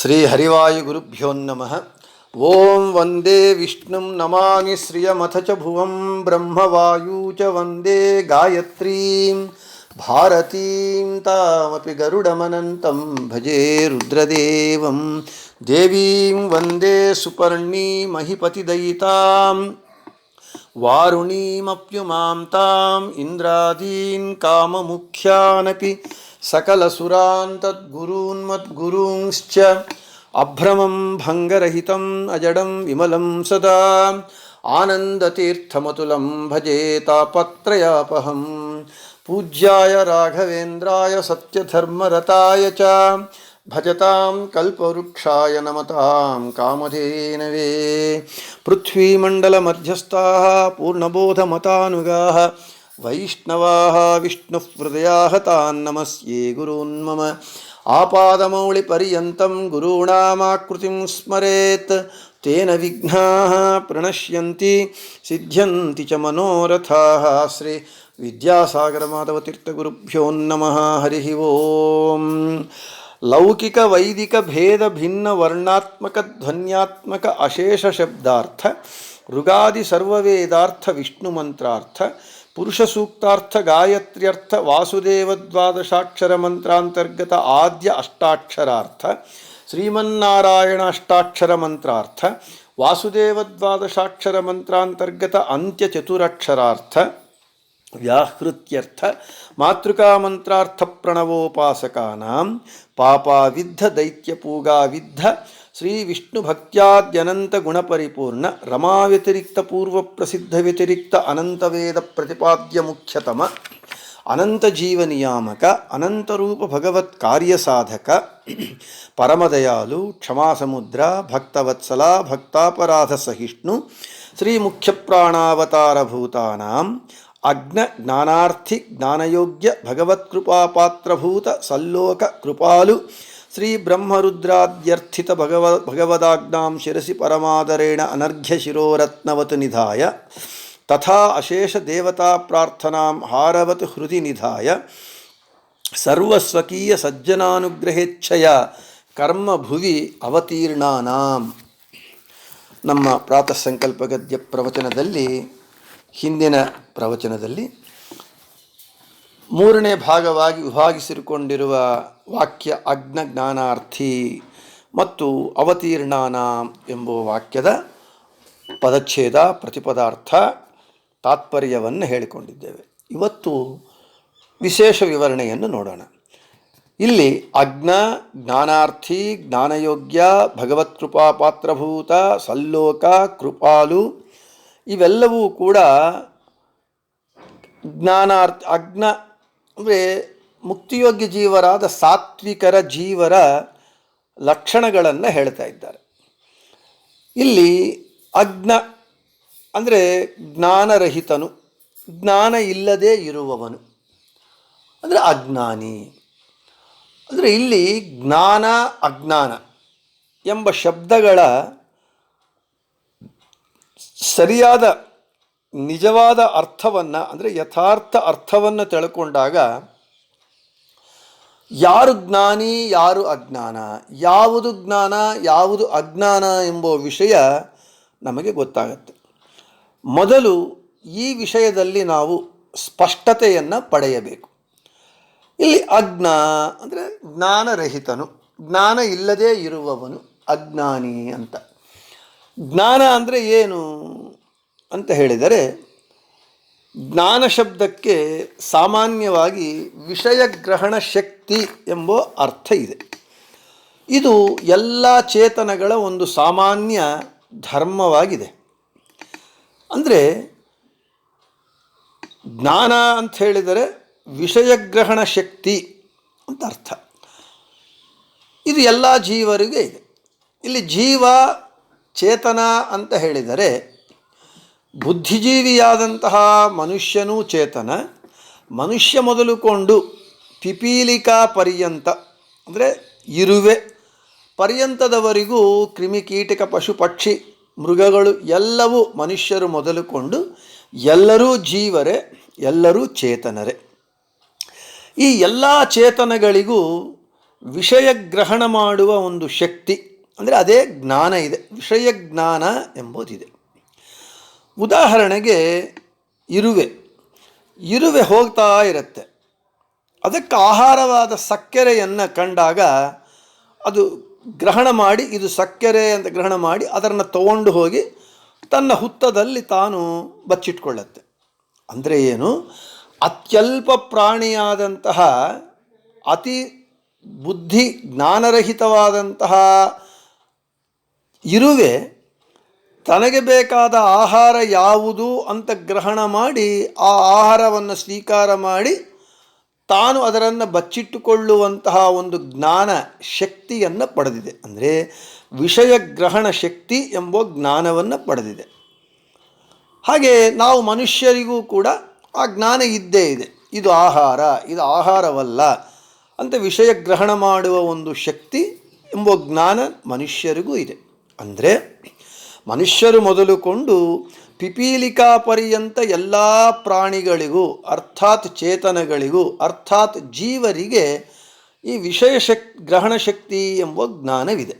ಶ್ರೀ ಹರಿವಾಯುಗುರುಭ್ಯೋ ನಮಃ. ಓಂ ವಂದೇ ವಿಷ್ಣುಂ ನಮಾಮಿ ಶ್ರಿಯಮಥ ಚ ಭುವಂ ಬ್ರಹ್ಮವಾಯೂ ಚ ವಂದೇ ಗಾಯತ್ರೀಂ ಭಾರತೀಂ ತಾಮಪಿ ಗರುಡಮನಂತಂ ಭಜೆ ರುದ್ರದೇವಂ ದೇವೀಂ ವಂದೇ ಸುಪರ್ಣೀಮಹಿಪತಿದಯಿತಾಂ ವಾರುಣೀಮಪ್ಯುಮಾಂ ತಾಂ ಇಂದ್ರಾದೀನ್ ಕಾಮಮುಖ್ಯಾನಪಿ ಸಕಲಸುರಾನ್ ತದ್ಗುರೂನ್ಮದ್ಗುರೂಂಶ್ಚ ಅಭ್ರಮಂ ಭಂಗರಹಿತಂ ಅಜಡಂ ವಿಮಲಂ ಸದಾ ಆನಂದತೀರ್ಥಮತುಲಂ ಭಜೆ ತಾಪತ್ರಯಾಪಹಂ. ಪೂಜ್ಯಾಯ ರಾಘವೇಂದ್ರಾಯ ಸತ್ಯಧರ್ಮರತಾಯ ಚ ಭಜತಾಂ ಕಲ್ಪವೃಕ್ಷಾಯ ನಮತಾಂ ಕಾಮಧೇನವೇ. ಪೃಥ್ವೀಮಂಡಲಮಧ್ಯಸ್ಥಾಃ ಪೂರ್ಣಬೋಧಮತಾನುಗಾಃ ವೈಷ್ಣವಾಃ ವಿಷ್ಣುಹೃದಯಾಃ ತಾನ್ ನಮಸ್ಯೇ ಗುರೂನ್ ಮಮ. ಆಪಾದಮೌಳಿಪರ್ಯಂತಂ ಗುರುಣಾಮಾಕೃತಿಂ ಸ್ಮರೇತ್ ತೇನ ವಿಘ್ನಾಃ ಪ್ರಣಶ್ಯಂತಿ ಸಿದ್ಧ್ಯಂತಿ ಚ ಮನೋರಥಾಃ. ಶ್ರೀ ವಿದ್ಯಾಸಾಗರ ಮಾಧವತೀರ್ಥಗುರುಭ್ಯೋ ನಮಃ. ಹರಿ ಓಂ. ಲೌಕಿಕ ವೈದಿಕ ಭೇದ ಭಿನ್ನ ವರ್ಣಾತ್ಮಕ ಧ್ವನ್ಯಾತ್ಮಕ ಅಶೇಷ ಶಬ್ದಾರ್ಥ ಋಗಾದಿ ಸರ್ವವೇದಾರ್ಥ ವಿಷ್ಣು ಮಂತ್ರಾರ್ಥ ಪುರುಷ ಸೂಕ್ತಾರ್ಥ ಗಾಯತ್ರ್ಯರ್ಥ ವಾಸುದೇವ ದ್ವಾದಶಾಕ್ಷರ ಮಂತ್ರಾಂತರ್ಗತ ಆದ್ಯ ಅಷ್ಟಾಕ್ಷರಾರ್ಥ ಶ್ರೀಮನ್ನಾರಾಯಣ ಅಷ್ಟಾಕ್ಷರ ಮಂತ್ರಾರ್ಥ ವಾಸುದೇವ ದ್ವಾದಶಾಕ್ಷರ ಮಂತ್ರಾಂತರ್ಗತ ಅಂತ್ಯ ಚತುರಕ್ಷರಾರ್ಥ ವ್ಯಾಹೃತ್ಯರ್ಥ ಮಾತೃಕಾ ಮಂತ್ರಾರ್ಥ ಪ್ರಣವೋಪಾಸಕಾನಾಂ ಪಾಪಾವಿದ್ಧ ದೈತ್ಯಪೂಗಾವಿದ್ಧ ಶ್ರೀ ವಿಷ್ಣು ಭಕ್ತ್ಯಾದ್ಯನಂತ ಗುಣಪರಿಪೂರ್ಣ ರಮಾವ್ಯತಿರಿಕ್ತ ಪೂರ್ವ ಪ್ರಸಿದ್ಧ ವ್ಯತಿರಿಕ್ತ ಅನಂತವೇದ ಪ್ರತಿಪಾದ್ಯ ಮುಖ್ಯತಮ ಅನಂತ ಜೀವ ನಿಯಾಮಕ ಅನಂತರೂಪ ಭಗವತ್ ಕಾರ್ಯಸಾಧಕ ಪರಮದಯಾಲು ಕ್ಷಮಾಸಮುದ್ರ ಭಕ್ತವತ್ಸಲ ಭಕ್ತಾಪರಾಧ ಸಹಿಷ್ಣು ಶ್ರೀ ಮುಖ್ಯಪ್ರಾಣಾವತಾರಭೂತಾನಾಂ ಅಗ್ನ ಜ್ಞಾನಾರ್ಥಿ ಜ್ಞಾನಯೋಗ್ಯ ಭಗವತ್ಕೃಪಾಪಾತ್ರಭೂತ ಸಲ್ಲೋಕ ಕೃಪಾಲು ಶ್ರೀ ಬ್ರಹ್ಮರುದ್ರಾದ್ಯರ್ಥಿತ ಭಗವದಾಜ್ಞಾಂ ಶಿರಸಿ ಪರಮಾದರೇಣ ಅನರ್ಘ್ಯ ಶಿರೋರತ್ನವತ್ ನಿಧಾಯ ತಥಾ ಅಶೇಷ ದೇವತಾ ಪ್ರಾರ್ಥನಾಂ ಹಾರವತ್ ಹೃದಯ ನಿಧಾಯ ಸರ್ವಸ್ವಕೀಯ ಸಜ್ಜನಾನುಗ್ರಹೇಚ್ಛಯ ಕರ್ಮ ಭುವಿ ಅವತೀರ್ಣಾನಾಂ. ನಮ್ಮ ಪ್ರಾತಃ ಸಂಕಲ್ಪ ಗದ್ಯ ಪ್ರವಚನದಲ್ಲಿ ಹಿಂದಿನ ಪ್ರವಚನದಲ್ಲಿ ಮೂರನೇ ಭಾಗವಾಗಿ ವಿಭಾಗಿಸಿಕೊಂಡಿರುವ ವಾಕ್ಯ ಅಗ್ನ ಜ್ಞಾನಾರ್ಥಿ ಮತ್ತು ಅವತೀರ್ಣಾನಾಂ ಎಂಬುವ ವಾಕ್ಯದ ಪದಚ್ಛೇದ ಪ್ರತಿಪದಾರ್ಥ ತಾತ್ಪರ್ಯವನ್ನು ಹೇಳಿಕೊಂಡಿದ್ದೇವೆ. ಇವತ್ತು ವಿಶೇಷ ವಿವರಣೆಯನ್ನು ನೋಡೋಣ. ಇಲ್ಲಿ ಅಗ್ನ ಜ್ಞಾನಾರ್ಥಿ ಜ್ಞಾನಯೋಗ್ಯ ಭಗವತ್ಕೃಪಾಪಾತ್ರಭೂತ ಸಲ್ಲೋಕ ಕೃಪಾಲು ಇವೆಲ್ಲವೂ ಕೂಡ ಅಗ್ನ ಅಂದರೆ ಮುಕ್ತಿಯೋಗ್ಯ ಜೀವರಾದ ಸಾತ್ವಿಕರ ಜೀವರ ಲಕ್ಷಣಗಳನ್ನು ಹೇಳ್ತಾ ಇದ್ದಾರೆ. ಇಲ್ಲಿ ಅಗ್ನ ಅಂದರೆ ಜ್ಞಾನರಹಿತನು, ಜ್ಞಾನ ಇಲ್ಲದೇ ಇರುವವನು ಅಂದರೆ ಅಜ್ಞಾನಿ. ಅಂದರೆ ಇಲ್ಲಿ ಜ್ಞಾನ ಅಜ್ಞಾನ ಎಂಬ ಶಬ್ದಗಳ ಸರಿಯಾದ ನಿಜವಾದ ಅರ್ಥವನ್ನು ಅಂದರೆ ಯಥಾರ್ಥ ಅರ್ಥವನ್ನು ತಿಳ್ಕೊಂಡಾಗ ಯಾರು ಜ್ಞಾನಿ ಯಾರು ಅಜ್ಞಾನ, ಯಾವುದು ಜ್ಞಾನ ಯಾವುದು ಅಜ್ಞಾನ ಎಂಬ ವಿಷಯ ನಮಗೆ ಗೊತ್ತಾಗುತ್ತೆ. ಮೊದಲು ಈ ವಿಷಯದಲ್ಲಿ ನಾವು ಸ್ಪಷ್ಟತೆಯನ್ನು ಪಡೆಯಬೇಕು. ಇಲ್ಲಿ ಅಜ್ಞ ಅಂದರೆ ಜ್ಞಾನರಹಿತನು, ಜ್ಞಾನ ಇಲ್ಲದೇ ಇರುವವನು ಅಜ್ಞಾನಿ ಅಂತ. ಜ್ಞಾನ ಅಂದರೆ ಏನು ಅಂತ ಹೇಳಿದರೆ, ಜ್ಞಾನ ಶಬ್ದಕ್ಕೆ ಸಾಮಾನ್ಯವಾಗಿ ವಿಷಯ ಗ್ರಹಣ ಶಕ್ತಿ ಎಂಬ ಅರ್ಥ ಇದೆ. ಇದು ಎಲ್ಲ ಚೇತನಗಳ ಒಂದು ಸಾಮಾನ್ಯ ಧರ್ಮವಾಗಿದೆ. ಅಂದರೆ ಜ್ಞಾನ ಅಂತ ಹೇಳಿದರೆ ವಿಷಯಗ್ರಹಣ ಶಕ್ತಿ ಅಂತ ಅರ್ಥ. ಇದು ಎಲ್ಲ ಜೀವರಿಗೆ ಇದೆ. ಇಲ್ಲಿ ಜೀವ ಚೇತನ ಅಂತ ಹೇಳಿದರೆ ಬುದ್ಧಿಜೀವಿಯಾದಂತಹ ಮನುಷ್ಯನೂ ಚೇತನ. ಮನುಷ್ಯ ಮೊದಲುಕೊಂಡು ಪಿಪೀಲಿಕಾ ಪರ್ಯಂತ ಅಂದರೆ ಇರುವೆ ಪರ್ಯಂತದವರೆಗೂ ಕ್ರಿಮಿಕೀಟಕ ಪಶು ಪಕ್ಷಿ ಮೃಗಗಳು ಎಲ್ಲವೂ ಮನುಷ್ಯರು ಮೊದಲುಕೊಂಡು ಎಲ್ಲರೂ ಜೀವರೇ, ಎಲ್ಲರೂ ಚೇತನರೇ. ಈ ಎಲ್ಲ ಚೇತನಗಳಿಗೂ ವಿಷಯ ಗ್ರಹಣ ಮಾಡುವ ಒಂದು ಶಕ್ತಿ, ಅಂದರೆ ಅದೇ ಜ್ಞಾನ ಇದೆ, ವಿಷಯ ಜ್ಞಾನ ಎಂಬುದಿದೆ. ಉದಾಹರಣೆಗೆ ಇರುವೆ ಹೋಗ್ತಾ ಇರುತ್ತೆ. ಅದಕ್ಕೆ ಆಹಾರವಾದ ಸಕ್ಕರೆಯನ್ನು ಕಂಡಾಗ ಅದು ಗ್ರಹಣ ಮಾಡಿ, ಇದು ಸಕ್ಕರೆ ಅಂತ ಗ್ರಹಣ ಮಾಡಿ ಅದನ್ನು ತಗೊಂಡು ಹೋಗಿ ತನ್ನ ಹುತ್ತದಲ್ಲಿ ತಾನು ಬಚ್ಚಿಟ್ಕೊಳ್ಳುತ್ತೆ. ಅಂದರೆ ಏನು? ಅತ್ಯಲ್ಪ ಪ್ರಾಣಿಯಾದಂತಹ, ಅತಿ ಬುದ್ಧಿ ಜ್ಞಾನರಹಿತವಾದಂತಹ ಇರುವೆ ತನಗೆ ಬೇಕಾದ ಆಹಾರ ಯಾವುದು ಅಂತ ಗ್ರಹಣ ಮಾಡಿ ಆ ಆಹಾರವನ್ನು ಸ್ವೀಕಾರ ಮಾಡಿ ತಾನು ಅದನ್ನು ಬಚ್ಚಿಟ್ಟುಕೊಳ್ಳುವಂತಹ ಒಂದು ಜ್ಞಾನ ಶಕ್ತಿಯನ್ನು ಪಡೆದಿದೆ. ಅಂದರೆ ವಿಷಯ ಗ್ರಹಣ ಶಕ್ತಿ ಎಂಬ ಜ್ಞಾನವನ್ನು ಪಡೆದಿದೆ. ಹಾಗೆ ನಾವು ಮನುಷ್ಯರಿಗೂ ಕೂಡ ಆ ಜ್ಞಾನ ಇದ್ದೇ ಇದೆ. ಇದು ಆಹಾರ, ಇದು ಆಹಾರವಲ್ಲ ಅಂತ ವಿಷಯ ಗ್ರಹಣ ಮಾಡುವ ಒಂದು ಶಕ್ತಿ ಎಂಬ ಜ್ಞಾನ ಮನುಷ್ಯರಿಗೂ ಇದೆ. ಅಂದರೆ ಮನುಷ್ಯರು ಮೊದಲುಕೊಂಡು ಪಿಪೀಲಿಕಾ ಪರ್ಯಂತ ಎಲ್ಲ ಪ್ರಾಣಿಗಳಿಗೂ, ಅರ್ಥಾತ್ ಚೇತನಗಳಿಗೂ, ಅರ್ಥಾತ್ ಜೀವರಿಗೆ ಈ ವಿಷಯ ಗ್ರಹಣ ಶಕ್ತಿ ಎಂಬ ಜ್ಞಾನವಿದೆ.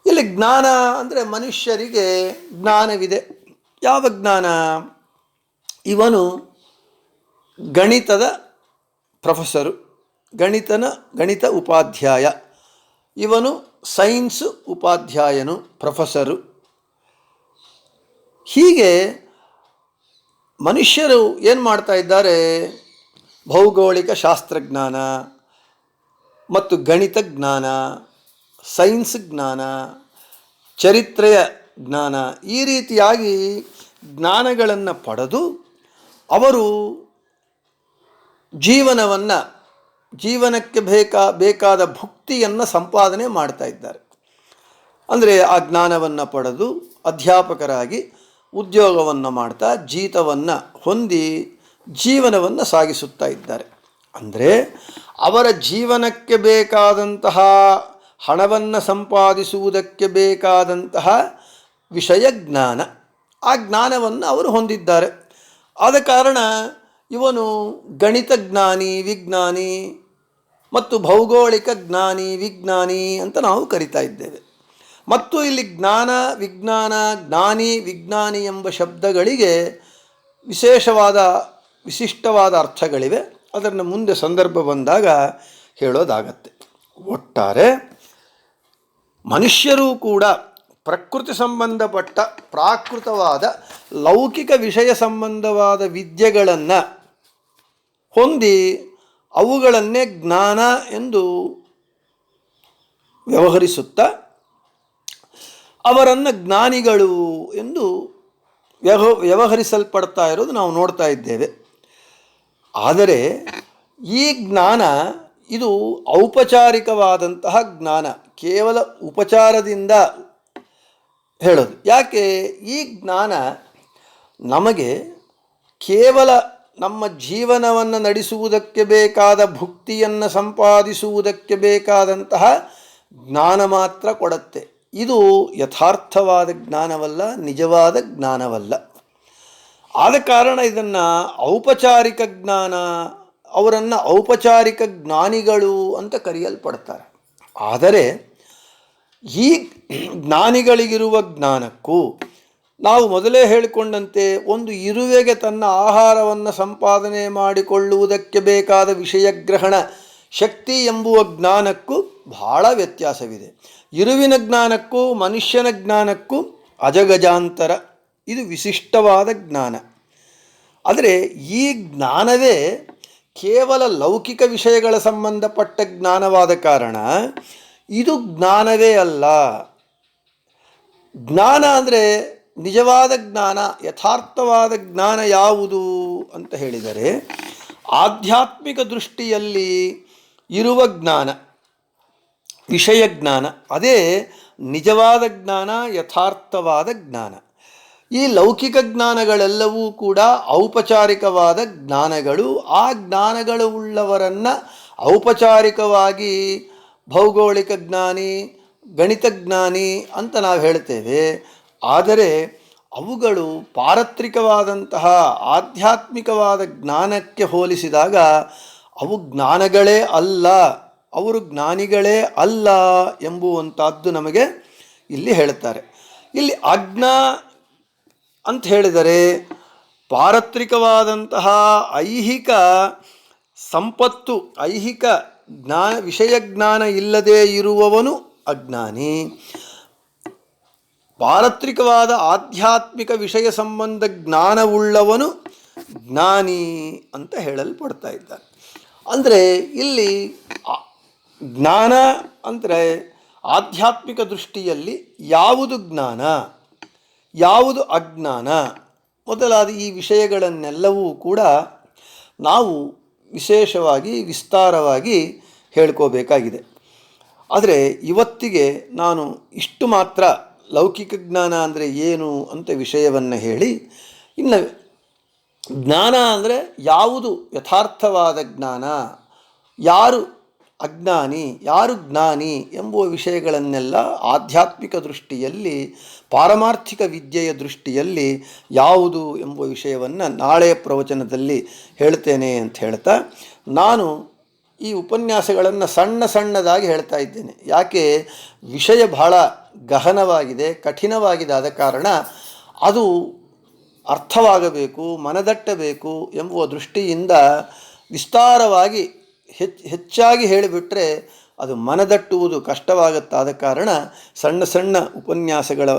ಇಲ್ಲಿ ಜ್ಞಾನ ಅಂದರೆ ಮನುಷ್ಯರಿಗೆ ಜ್ಞಾನವಿದೆ. ಯಾವ ಜ್ಞಾನ? ಇವನು ಗಣಿತದ ಪ್ರೊಫೆಸರು, ಗಣಿತ ಉಪಾಧ್ಯಾಯ, ಇವನು ಸೈನ್ಸ್ ಉಪಾಧ್ಯಾಯನು, ಪ್ರೊಫೆಸರು. ಹೀಗೆ ಮನುಷ್ಯರು ಏನು ಮಾಡ್ತಾ ಇದ್ದಾರೆ? ಭೌಗೋಳಿಕ ಶಾಸ್ತ್ರಜ್ಞಾನ ಮತ್ತು ಗಣಿತ ಜ್ಞಾನ, ಸೈನ್ಸ್ ಜ್ಞಾನ, ಚರಿತ್ರೆಯ ಜ್ಞಾನ, ಈ ರೀತಿಯಾಗಿ ಜ್ಞಾನಗಳನ್ನು ಪಡೆದು ಅವರು ಜೀವನಕ್ಕೆ ಬೇಕಾದ ಭುಕ್ತಿಯನ್ನು ಸಂಪಾದನೆ ಮಾಡ್ತಾ ಇದ್ದಾರೆ. ಅಂದರೆ ಆ ಜ್ಞಾನವನ್ನು ಪಡೆದು ಅಧ್ಯಾಪಕರಾಗಿ ಉದ್ಯೋಗವನ್ನು ಮಾಡ್ತಾ ಜೀತವನ್ನು ಹೊಂದಿ ಜೀವನವನ್ನು ಸಾಗಿಸುತ್ತಾ ಇದ್ದಾರೆ. ಅಂದರೆ ಅವರ ಜೀವನಕ್ಕೆ ಬೇಕಾದಂತಹ ಹಣವನ್ನು ಸಂಪಾದಿಸುವುದಕ್ಕೆ ಬೇಕಾದಂತಹ ವಿಷಯ ಜ್ಞಾನ, ಆ ಜ್ಞಾನವನ್ನು ಅವರು ಹೊಂದಿದ್ದಾರೆ. ಆದ ಕಾರಣ ಇವನು ಗಣಿತ ಜ್ಞಾನಿ, ವಿಜ್ಞಾನಿ ಮತ್ತು ಭೌಗೋಳಿಕ ಜ್ಞಾನಿ, ವಿಜ್ಞಾನಿ ಅಂತ ನಾವು ಕರಿತಾ ಇದ್ದೇವೆ. ಮತ್ತು ಇಲ್ಲಿ ಜ್ಞಾನ, ವಿಜ್ಞಾನ, ಜ್ಞಾನಿ, ವಿಜ್ಞಾನಿ ಎಂಬ ಶಬ್ದಗಳಿಗೆ ವಿಶಿಷ್ಟವಾದ ಅರ್ಥಗಳಿವೆ. ಅದನ್ನು ಮುಂದೆ ಸಂದರ್ಭ ಬಂದಾಗ ಹೇಳೋದಾಗತ್ತೆ. ಒಟ್ಟಾರೆ ಮನುಷ್ಯರೂ ಕೂಡ ಪ್ರಕೃತಿ ಸಂಬಂಧಪಟ್ಟ ಪ್ರಾಕೃತವಾದ ಲೌಕಿಕ ವಿಷಯ ಸಂಬಂಧವಾದ ವಿದ್ಯೆಗಳನ್ನು ಹೊಂದಿ ಅವುಗಳನ್ನೇ ಜ್ಞಾನ ಎಂದು ವ್ಯವಹರಿಸುತ್ತಾ ಅವರನ್ನು ಜ್ಞಾನಿಗಳು ಎಂದು ವ್ಯವಹರಿಸಲ್ಪಡ್ತಾ ಇರೋದು ನಾವು ನೋಡ್ತಾ ಇದ್ದೇವೆ. ಆದರೆ ಈ ಜ್ಞಾನ ಇದು ಔಪಚಾರಿಕವಾದಂತಹ ಜ್ಞಾನ, ಕೇವಲ ಉಪಚಾರದಿಂದ ಹೇಳೋದು. ಯಾಕೆ? ಈ ಜ್ಞಾನ ನಮಗೆ ಕೇವಲ ನಮ್ಮ ಜೀವನವನ್ನು ನಡೆಸುವುದಕ್ಕೆ ಬೇಕಾದ ಭುಕ್ತಿಯನ್ನು ಸಂಪಾದಿಸುವುದಕ್ಕೆ ಬೇಕಾದಂತಹ ಜ್ಞಾನ ಮಾತ್ರ ಕೊಡುತ್ತೆ. ಇದು ಯಥಾರ್ಥವಾದ ಜ್ಞಾನವಲ್ಲ, ನಿಜವಾದ ಜ್ಞಾನವಲ್ಲ. ಆದ ಕಾರಣ ಇದನ್ನು ಔಪಚಾರಿಕ ಜ್ಞಾನ, ಅವರನ್ನು ಔಪಚಾರಿಕ ಜ್ಞಾನಿಗಳು ಅಂತ ಕರೆಯಲ್ಪಡ್ತಾರೆ. ಆದರೆ ಈ ಜ್ಞಾನಿಗಳಿಗಿರುವ ಜ್ಞಾನಕ್ಕೂ ನಾವು ಮೊದಲೇ ಹೇಳಿಕೊಂಡಂತೆ ಒಂದು ಇರುವೆಗೆ ತನ್ನ ಆಹಾರವನ್ನು ಸಂಪಾದನೆ ಮಾಡಿಕೊಳ್ಳುವುದಕ್ಕೆ ಬೇಕಾದ ವಿಷಯಗ್ರಹಣ ಶಕ್ತಿ ಎಂಬುವ ಜ್ಞಾನಕ್ಕೂ ಬಹಳ ವ್ಯತ್ಯಾಸವಿದೆ. ಇರುವಿನ ಜ್ಞಾನಕ್ಕೂ ಮನುಷ್ಯನ ಜ್ಞಾನಕ್ಕೂ ಅಜಗಜಾಂತರ. ಇದು ವಿಶಿಷ್ಟವಾದ ಜ್ಞಾನ. ಆದರೆ ಈ ಜ್ಞಾನವೇ ಕೇವಲ ಲೌಕಿಕ ವಿಷಯಗಳ ಸಂಬಂಧಪಟ್ಟ ಜ್ಞಾನವಾದ ಕಾರಣ ಇದು ಜ್ಞಾನವೇ ಅಲ್ಲ. ಜ್ಞಾನ ಅಂದರೆ ನಿಜವಾದ ಜ್ಞಾನ, ಯಥಾರ್ಥವಾದ ಜ್ಞಾನ ಯಾವುದು ಅಂತ ಹೇಳಿದರೆ ಆಧ್ಯಾತ್ಮಿಕ ದೃಷ್ಟಿಯಲ್ಲಿ ಇರುವ ಜ್ಞಾನ, ವಿಷಯ ಜ್ಞಾನ, ಅದೇ ನಿಜವಾದ ಜ್ಞಾನ, ಯಥಾರ್ಥವಾದ ಜ್ಞಾನ. ಈ ಲೌಕಿಕ ಜ್ಞಾನಗಳೆಲ್ಲವೂ ಕೂಡ ಔಪಚಾರಿಕವಾದ ಜ್ಞಾನಗಳು. ಆ ಜ್ಞಾನಗಳು ಉಳ್ಳವರನ್ನು ಔಪಚಾರಿಕವಾಗಿ ಭೌಗೋಳಿಕ ಜ್ಞಾನಿ, ಗಣಿತ ಜ್ಞಾನಿ ಅಂತ ನಾವು ಹೇಳ್ತೇವೆ. ಆದರೆ ಅವುಗಳು ಪಾರತ್ರಿಕವಾದಂತಹ ಆಧ್ಯಾತ್ಮಿಕವಾದ ಜ್ಞಾನಕ್ಕೆ ಹೋಲಿಸಿದಾಗ ಅವು ಜ್ಞಾನಗಳೇ ಅಲ್ಲ ಅವರು ಜ್ಞಾನಿಗಳೇ ಅಲ್ಲ ಎಂಬುವಂಥದ್ದು ನಮಗೆ ಇಲ್ಲಿ ಹೇಳುತ್ತಾರೆ. ಇಲ್ಲಿ ಅಜ್ಞಾ ಅಂತ ಹೇಳಿದರೆ ಪಾರತ್ರಿಕವಾದಂತಹ ಐಹಿಕ ಸಂಪತ್ತು, ಐಹಿಕ ಜ್ಞಾನ, ವಿಷಯ ಜ್ಞಾನ ಇಲ್ಲದೇ ಇರುವವನು ಅಜ್ಞಾನಿ. ಪಾರತ್ರಿಕವಾದ ಆಧ್ಯಾತ್ಮಿಕ ವಿಷಯ ಸಂಬಂಧ ಜ್ಞಾನವುಳ್ಳವನು ಜ್ಞಾನಿ ಅಂತ ಹೇಳಲ್ಪಡ್ತಾ ಇದ್ದಾನೆ. ಅಂದರೆ ಇಲ್ಲಿ ಜ್ಞಾನ ಅಂದರೆ ಆಧ್ಯಾತ್ಮಿಕ ದೃಷ್ಟಿಯಲ್ಲಿ ಯಾವುದು ಜ್ಞಾನ, ಯಾವುದು ಅಜ್ಞಾನ ಮೊದಲಾದ ಈ ವಿಷಯಗಳನ್ನೆಲ್ಲವೂ ಕೂಡ ನಾವು ವಿಶೇಷವಾಗಿ ವಿಸ್ತಾರವಾಗಿ ಹೇಳ್ಕೋಬೇಕಾಗಿದೆ. ಆದರೆ ಇವತ್ತಿಗೆ ನಾನು ಇಷ್ಟು ಮಾತ್ರ ಲೌಕಿಕ ಜ್ಞಾನ ಅಂದರೆ ಏನು ಅಂತ ವಿಷಯವನ್ನು ಹೇಳಿ, ಇನ್ನು ಜ್ಞಾನ ಅಂದರೆ ಯಾವುದು ಯಥಾರ್ಥವಾದ ಜ್ಞಾನ, ಯಾರು ಅಜ್ಞಾನಿ, ಯಾರು ಜ್ಞಾನಿ ಎಂಬುವ ವಿಷಯಗಳನ್ನೆಲ್ಲ ಆಧ್ಯಾತ್ಮಿಕ ದೃಷ್ಟಿಯಲ್ಲಿ, ಪಾರಮಾರ್ಥಿಕ ವಿದ್ಯೆಯ ದೃಷ್ಟಿಯಲ್ಲಿ ಯಾವುದು ಎಂಬುವ ವಿಷಯವನ್ನು ನಾಳೆಯ ಪ್ರವಚನದಲ್ಲಿ ಹೇಳ್ತೇನೆ ಅಂತ ಹೇಳ್ತಾ, ನಾನು ಈ ಉಪನ್ಯಾಸಗಳನ್ನು ಸಣ್ಣದಾಗಿ ಹೇಳ್ತಾ ಇದ್ದೇನೆ. ಯಾಕೆ ವಿಷಯ ಬಹಳ ಗಹನವಾಗಿದೆ, ಕಠಿಣವಾಗಿದೆ. ಆದ ಕಾರಣ ಅದು ಅರ್ಥವಾಗಬೇಕು, ಮನದಟ್ಟಬೇಕು ಎಂಬುವ ದೃಷ್ಟಿಯಿಂದ ವಿಸ್ತಾರವಾಗಿ ಹೆಚ್ಚಾಗಿ ಹೇಳಿಬಿಟ್ರೆ ಅದು ಮನದಟ್ಟುವುದು ಕಷ್ಟವಾಗುತ್ತಾದ ಕಾರಣ ಸಣ್ಣ ಉಪನ್ಯಾಸಗಳ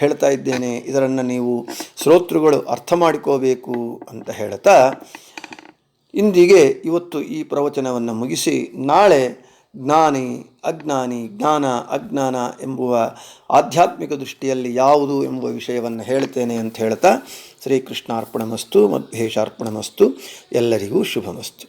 ಹೇಳ್ತಾ ಇದ್ದೇನೆ. ಇದನ್ನು ನೀವು ಶ್ರೋತೃಗಳು ಅರ್ಥ ಮಾಡಿಕೋಬೇಕು ಅಂತ ಹೇಳ್ತಾ ಇಂದಿಗೆ ಇವತ್ತು ಈ ಪ್ರವಚನವನ್ನು ಮುಗಿಸಿ, ನಾಳೆ ಜ್ಞಾನಿ ಅಜ್ಞಾನಿ, ಜ್ಞಾನ ಅಜ್ಞಾನ ಎಂಬುವ ಆಧ್ಯಾತ್ಮಿಕ ದೃಷ್ಟಿಯಲ್ಲಿ ಯಾವುದು ಎಂಬುವ ವಿಷಯವನ್ನು ಹೇಳ್ತೇನೆ ಅಂತ ಹೇಳ್ತಾ ಶ್ರೀಕೃಷ್ಣಾರ್ಪಣಮಸ್ತು, ಮಧ್ವೇಶಾರ್ಪಣಮಸ್ತು. ಎಲ್ಲರಿಗೂ ಶುಭಮಸ್ತು.